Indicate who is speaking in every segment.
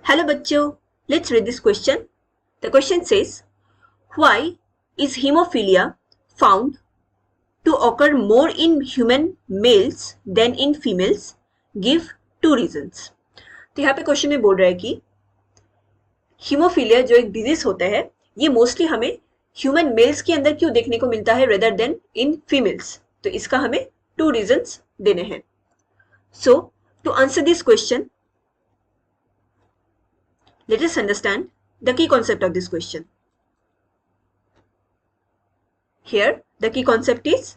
Speaker 1: Hello bachcho, let's read this question. The question says, why is hemophilia found to occur more in human males than in females? Give two reasons. तो यहाँ पे question में बोल रहा है कि haemophilia जो एक डिजीज होता है ये मोस्टली हमें ह्यूमन मेल्स के अंदर क्यों देखने को मिलता है रेदर देन इन फीमेल्स. तो इसका हमें टू रीजंस देने हैं. So to answer this question, let us understand the key concept of this question. Here, the key concept is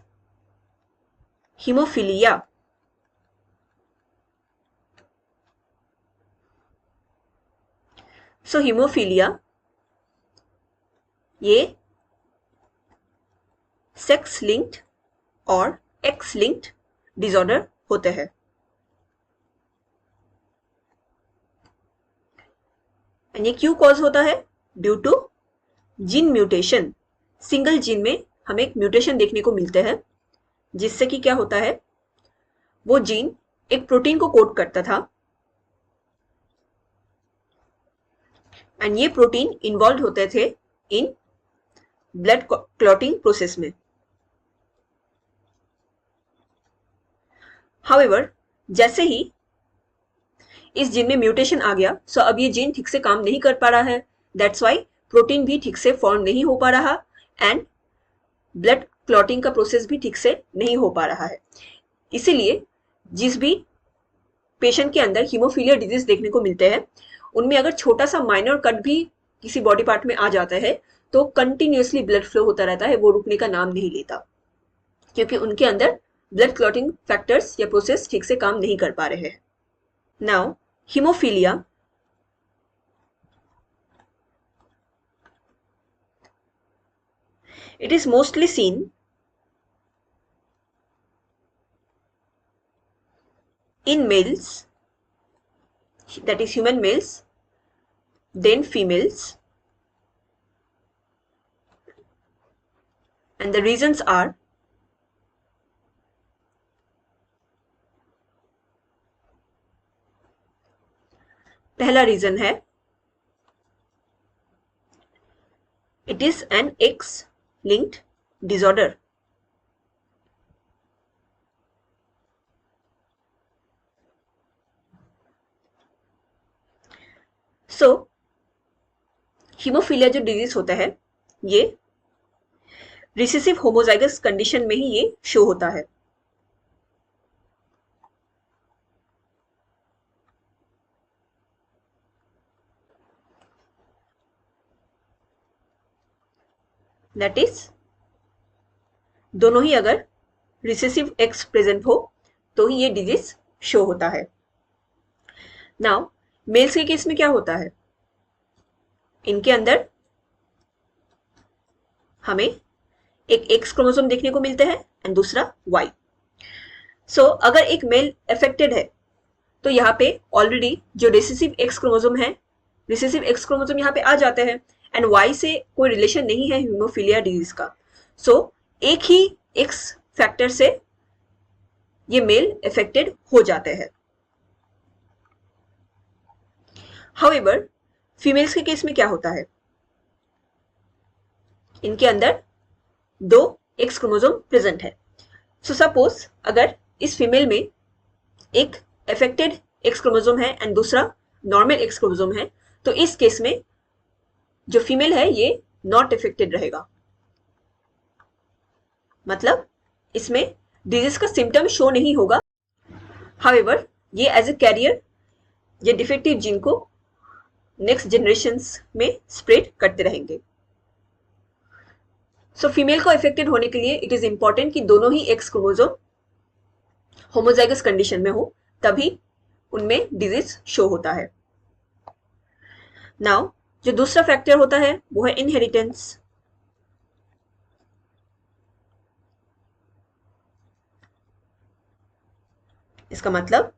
Speaker 1: hemophilia. So, hemophilia ये सेक्स लिंक्ड और एक्स लिंक्ड डिसऑर्डर होते हैं. And ये क्यों कॉज होता है? Due to gene mutation. Single gene में हमें एक म्यूटेशन देखने को मिलते हैं जिससे कि क्या होता है, वो जीन एक प्रोटीन को कोड करता था एंड ये प्रोटीन इन्वॉल्व होते थे इन ब्लड क्लॉटिंग प्रोसेस में. हाउएवर, जैसे ही इस जीन में म्यूटेशन आ गया, सो अब ये जीन ठीक से काम नहीं कर पा रहा है. दैट्स वाई प्रोटीन भी ठीक से फॉर्म नहीं हो पा रहा एंड ब्लड क्लॉटिंग का प्रोसेस भी ठीक से नहीं हो पा रहा है. इसीलिए जिस भी पेशेंट के अंदर हीमोफीलिया डिजीज देखने को मिलते हैं उनमें अगर छोटा सा माइनर कट भी किसी बॉडी पार्ट में आ जाता है तो कंटिन्यूअसली ब्लड फ्लो होता रहता है, वो रुकने का नाम नहीं लेता क्योंकि उनके अंदर ब्लड क्लॉटिंग फैक्टर्स या प्रोसेस ठीक से काम नहीं कर पा रहे हैं. Now hemophilia it is mostly seen in males, that is human males, then females, and the reasons are पहला रीजन है it is an x linked disorder. So haemophilia जो डिजीज होता है ये रिसेसिव होमोजाइगस कंडीशन में ही ये show होता है. दैट इज दोनों ही अगर रिसेसिव एक्स प्रेजेंट हो तो ही ये डिजीज शो होता है. नाउ मेल्स के केस में क्या होता है, इनके अंदर हमें एक एक्स क्रोमोसोम देखने को मिलते हैं एंड दूसरा वाई. सो अगर एक मेल अफेक्टेड है तो यहाँ पे ऑलरेडी जो रिसेसिव एक्स क्रोमोसोम है, रिसेसिव एक्स क्रोमोसोम यहाँ पे आ जाते हैं एंड वाई से कोई रिलेशन नहीं है हीमोफीलिया डिजीज का. सो एक ही एक्स फैक्टर से ये मेल अफेक्टेड हो जाते हैं. हाउएवर फीमेल्स के केस में क्या होता है, इनके अंदर दो एक्स क्रोमोसोम प्रेजेंट है. सो सपोज अगर इस फीमेल में एक अफेक्टेड एक्स क्रोमोसोम है एंड दूसरा नॉर्मल एक्स क्रोमोसोम है, तो इस केस में जो फीमेल है ये नॉट अफेक्टेड रहेगा. मतलब इसमें डिजीज का सिम्टम शो नहीं होगा. हाउएवर ये एज ए कैरियर ये डिफेक्टिव जीन को नेक्स्ट जनरेशंस में स्प्रेड करते रहेंगे. सो फीमेल को अफेक्टेड होने के लिए इट इज इंपॉर्टेंट कि दोनों ही एक्स क्रोमोसोम होमोजाइगस कंडीशन में हो, तभी उनमें डिजीज शो होता है. नाउ जो दूसरा फैक्टर होता है वो है इनहेरिटेंस. इसका मतलब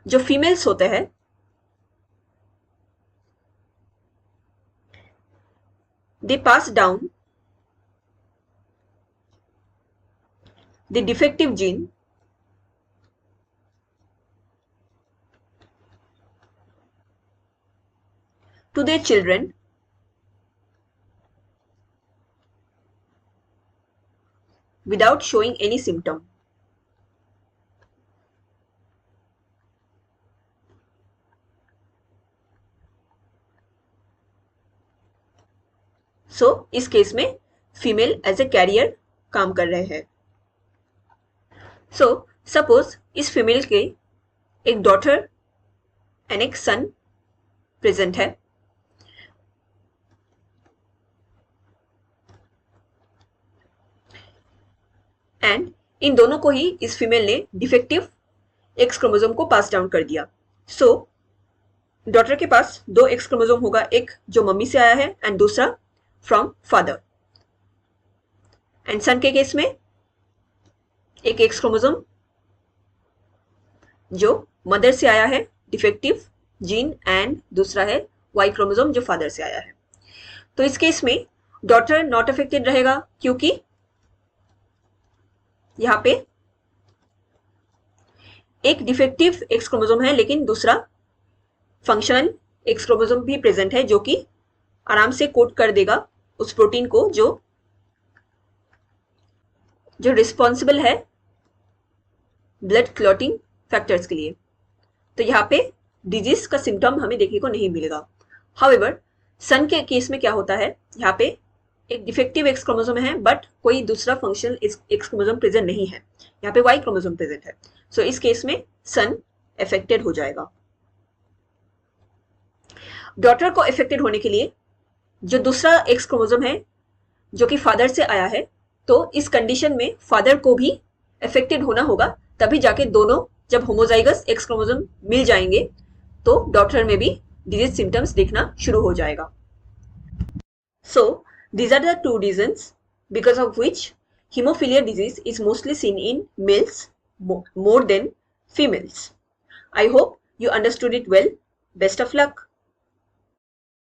Speaker 1: जो फीमेल्स होते हैं they pass down the defective gene to their children without showing any symptom. So इस केस में फीमेल एज ए कैरियर काम कर रहे हैं. सो सपोज इस फीमेल के एक डॉटर एंड एक सन प्रेजेंट है. एंड इन दोनों को ही इस फीमेल ने डिफेक्टिव एक्स क्रोमोसोम को पास डाउन कर दिया. सो डॉटर के पास 2 एक्स क्रोमोसोम होगा, एक जो मम्मी से आया है एंड दूसरा फ्रॉम फादर. एंड सन के केस में एक एक्स क्रोमोसोम जो मदर से आया है डिफेक्टिव जीन एंड दूसरा है वाई क्रोमोसोम जो फादर से आया है. तो इस केस में डॉटर नॉट अफेक्टेड रहेगा क्योंकि यहां पे एक डिफेक्टिव एक्स क्रोमोसोम है लेकिन दूसरा फंक्शनल एक्स क्रोमोसोम भी प्रेजेंट है जो कि आराम से कोड कर देगा उस प्रोटीन को जो रिस्पॉन्सिबल है ब्लड क्लॉटिंग फैक्टर्स के लिए. तो यहाँ पे डिजीज का सिम्टम हमें देखने को नहीं मिलेगा. हाउएवर सन के केस में क्या होता है, यहाँ पे एक डिफेक्टिव एक्स क्रोमोसोम है बट कोई दूसरा फंक्शनल एक्स क्रोमोसोम प्रेजेंट नहीं है, यहाँ पे वाई क्रोमोसोम प्रेजेंट है. सो इस केस में सन अफेक्टेड हो जाएगा. डॉटर को अफेक्टेड होने के लिए जो दूसरा एक्स क्रोमोसोम है जो कि फादर से आया है, तो इस कंडीशन में फादर को भी अफेक्टेड होना होगा, तभी जाके दोनों जब होमोजाइगस एक्स क्रोमोसोम मिल जाएंगे तो डॉटर में भी डिजीज सिम्टम्स दिखना शुरू हो जाएगा. सो these are the 2 reasons because of which hemophilia disease is mostly seen in males more than females. I hope you understood it well. Best of luck.